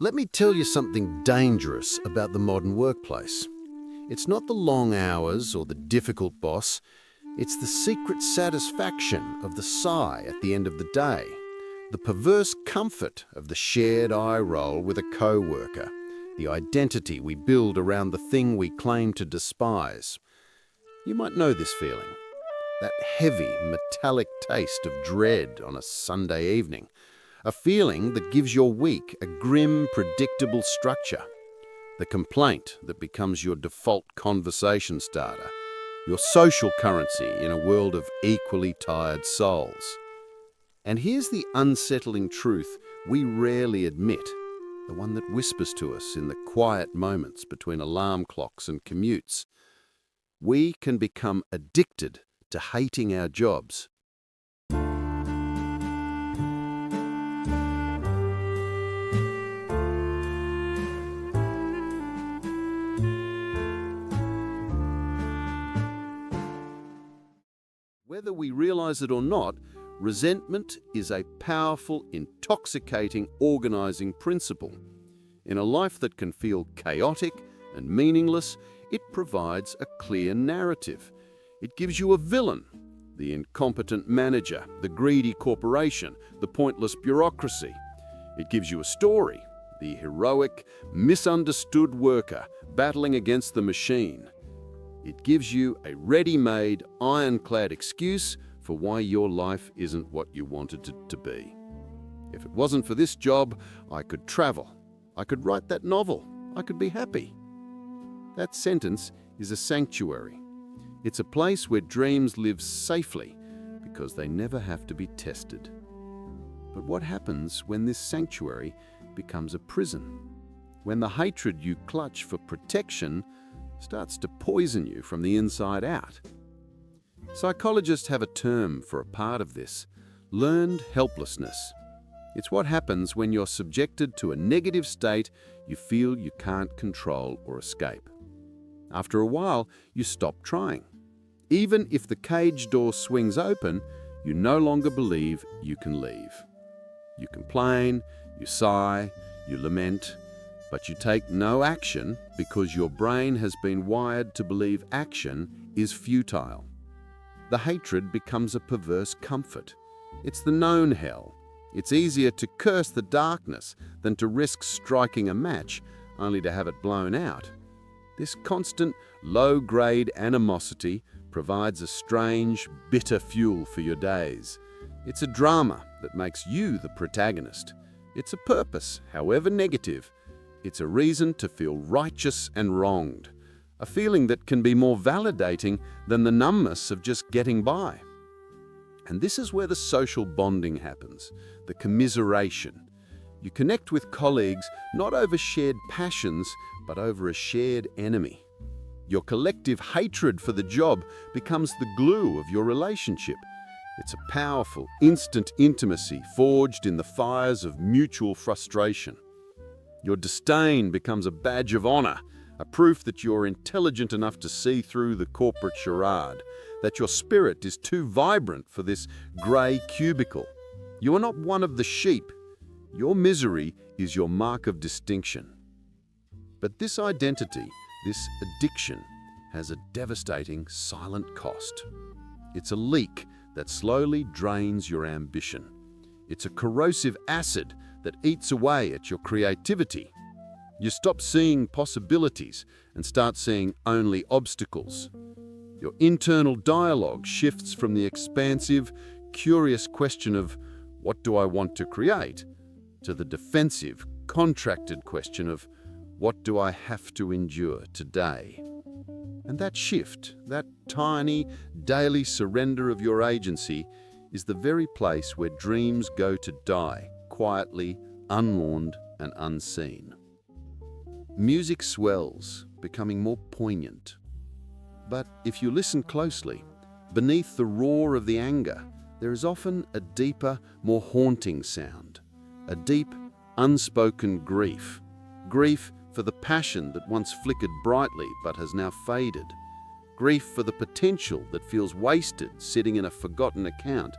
Let me tell you something dangerous about the modern workplace. It's not the long hours or the difficult boss. It's the secret satisfaction of the sigh at the end of the day, the perverse comfort of the shared eye roll with a coworker, the identity we build around the thing we claim to despise. You might know this feeling, that heavy, metallic taste of dread on a Sunday evening, a feeling that gives your week a grim, predictable structure, the complaint that becomes your default conversation starter, your social currency in a world of equally tired souls. And here's the unsettling truth we rarely admit, the one that whispers to us in the quiet moments between alarm clocks and commutes. We can become addicted to hating our jobs. Whether we realize it or not, resentment is a powerful, intoxicating, organizing principle. In a life that can feel chaotic and meaningless, it provides a clear narrative. It gives you a villain, the incompetent manager, the greedy corporation, the pointless bureaucracy. It gives you a story, the heroic, misunderstood worker battling against the machine. It gives you a ready-made, ironclad excuse for why your life isn't what you wanted it to be. If it wasn't for this job, I could travel. I could write that novel. I could be happy. That sentence is a sanctuary. It's a place where dreams live safely because they never have to be tested. But what happens when this sanctuary becomes a prison? When the hatred you clutch for protection starts to poison you from the inside out? Psychologists have a term for a part of this: learned helplessness. It's what happens when you're subjected to a negative state you feel you can't control or escape. After a while, you stop trying. Even if the cage door swings open, you no longer believe you can leave. You complain, you sigh, you lament, but you take no action because your brain has been wired to believe action is futile. The hatred becomes a perverse comfort. It's the known hell. It's easier to curse the darkness than to risk striking a match only to have it blown out. This constant, low-grade animosity provides a strange, bitter fuel for your days. It's a drama that makes you the protagonist. It's a purpose, however negative. It's a reason to feel righteous and wronged, a feeling that can be more validating than the numbness of just getting by. And this is where the social bonding happens, the commiseration. You connect with colleagues not over shared passions, but over a shared enemy. Your collective hatred for the job becomes the glue of your relationship. It's a powerful, instant intimacy forged in the fires of mutual frustration. Your disdain becomes a badge of honor, a proof that you're intelligent enough to see through the corporate charade, that your spirit is too vibrant for this grey cubicle. You are not one of the sheep. Your misery is your mark of distinction. But this identity, this addiction, has a devastating silent cost. It's a leak that slowly drains your ambition. It's a corrosive acid that eats away at your creativity. You stop seeing possibilities and start seeing only obstacles. Your internal dialogue shifts from the expansive, curious question of, "What do I want to create?" to the defensive, contracted question of, "What do I have to endure today?" And that shift, that tiny, daily surrender of your agency, is the very place where dreams go to die, quietly, unwarned, and unseen. Music swells, becoming more poignant. But if you listen closely, beneath the roar of the anger, there is often a deeper, more haunting sound, a deep, unspoken grief. Grief for the passion that once flickered brightly but has now faded. Grief for the potential that feels wasted, sitting in a forgotten account.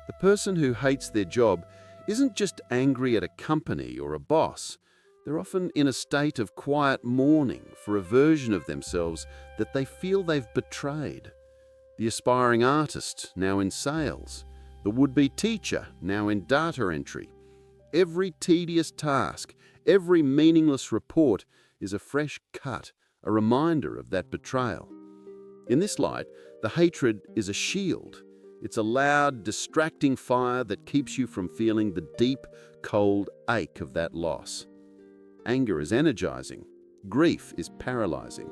The person who hates their job isn't just angry at a company or a boss. They're often in a state of quiet mourning for a version of themselves that they feel they've betrayed. The aspiring artist, now in sales. The would-be teacher, now in data entry. Every tedious task, every meaningless report is a fresh cut, a reminder of that betrayal. In this light, the hatred is a shield. It's a loud, distracting fire that keeps you from feeling the deep, cold ache of that loss. Anger is energizing. Grief is paralyzing.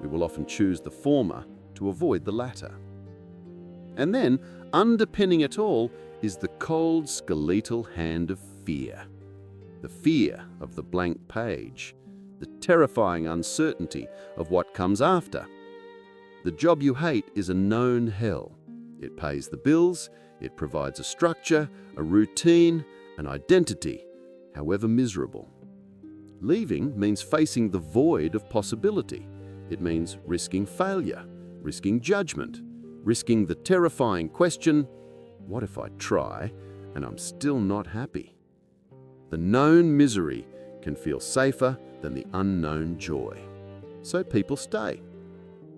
We will often choose the former to avoid the latter. And then, underpinning it all is the cold, skeletal hand of fear. The fear of the blank page. The terrifying uncertainty of what comes after. The job you hate is a known hell. It pays the bills, it provides a structure, a routine, an identity, however miserable. Leaving means facing the void of possibility. It means risking failure, risking judgment, risking the terrifying question, what if I try and I'm still not happy? The known misery can feel safer than the unknown joy. So people stay.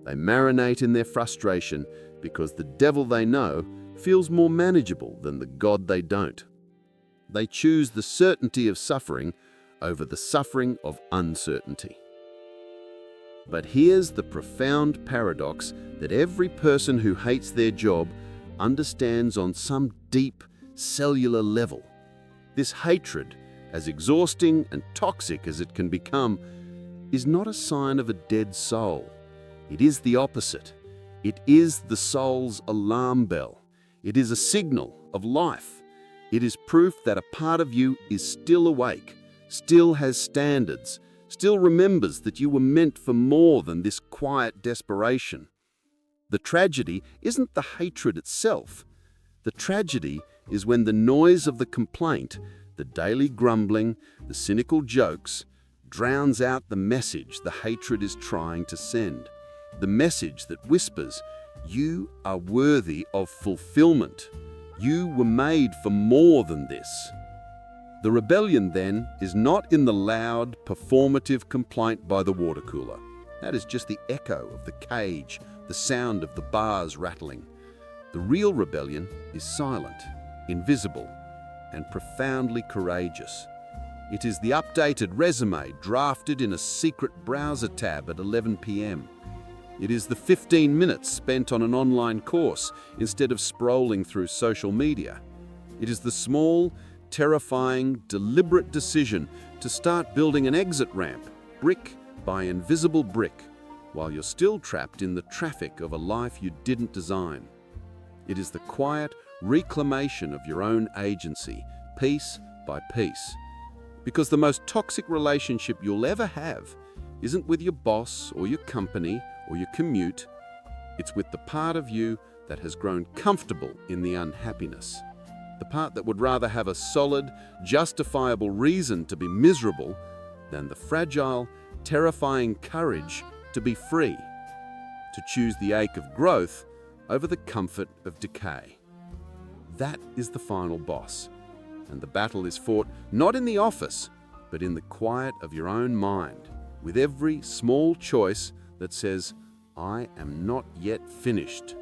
They marinate in their frustration because the devil they know feels more manageable than the God they don't. They choose the certainty of suffering over the suffering of uncertainty. But here's the profound paradox that every person who hates their job understands on some deep cellular level. This hatred, as exhausting and toxic as it can become, is not a sign of a dead soul. It is the opposite. It is the soul's alarm bell. It is a signal of life. It is proof that a part of you is still awake, still has standards, still remembers that you were meant for more than this quiet desperation. The tragedy isn't the hatred itself. The tragedy is when the noise of the complaint, the daily grumbling, the cynical jokes, drowns out the message the hatred is trying to send. The message that whispers, you are worthy of fulfillment. You were made for more than this. The rebellion, then, is not in the loud, performative complaint by the water cooler. That is just the echo of the cage, the sound of the bars rattling. The real rebellion is silent, invisible, and profoundly courageous. It is the updated resume drafted in a secret browser tab at 11 p.m. It is the 15 minutes spent on an online course instead of scrolling through social media. It is the small, terrifying, deliberate decision to start building an exit ramp, brick by invisible brick, while you're still trapped in the traffic of a life you didn't design. It is the quiet reclamation of your own agency, piece by piece. Because the most toxic relationship you'll ever have isn't with your boss or your company or your commute. It's with the part of you that has grown comfortable in the unhappiness. The part that would rather have a solid, justifiable reason to be miserable than the fragile, terrifying courage to be free, to choose the ache of growth over the comfort of decay. That is the final boss, and the battle is fought not in the office, but in the quiet of your own mind, with every small choice that says, I am not yet finished.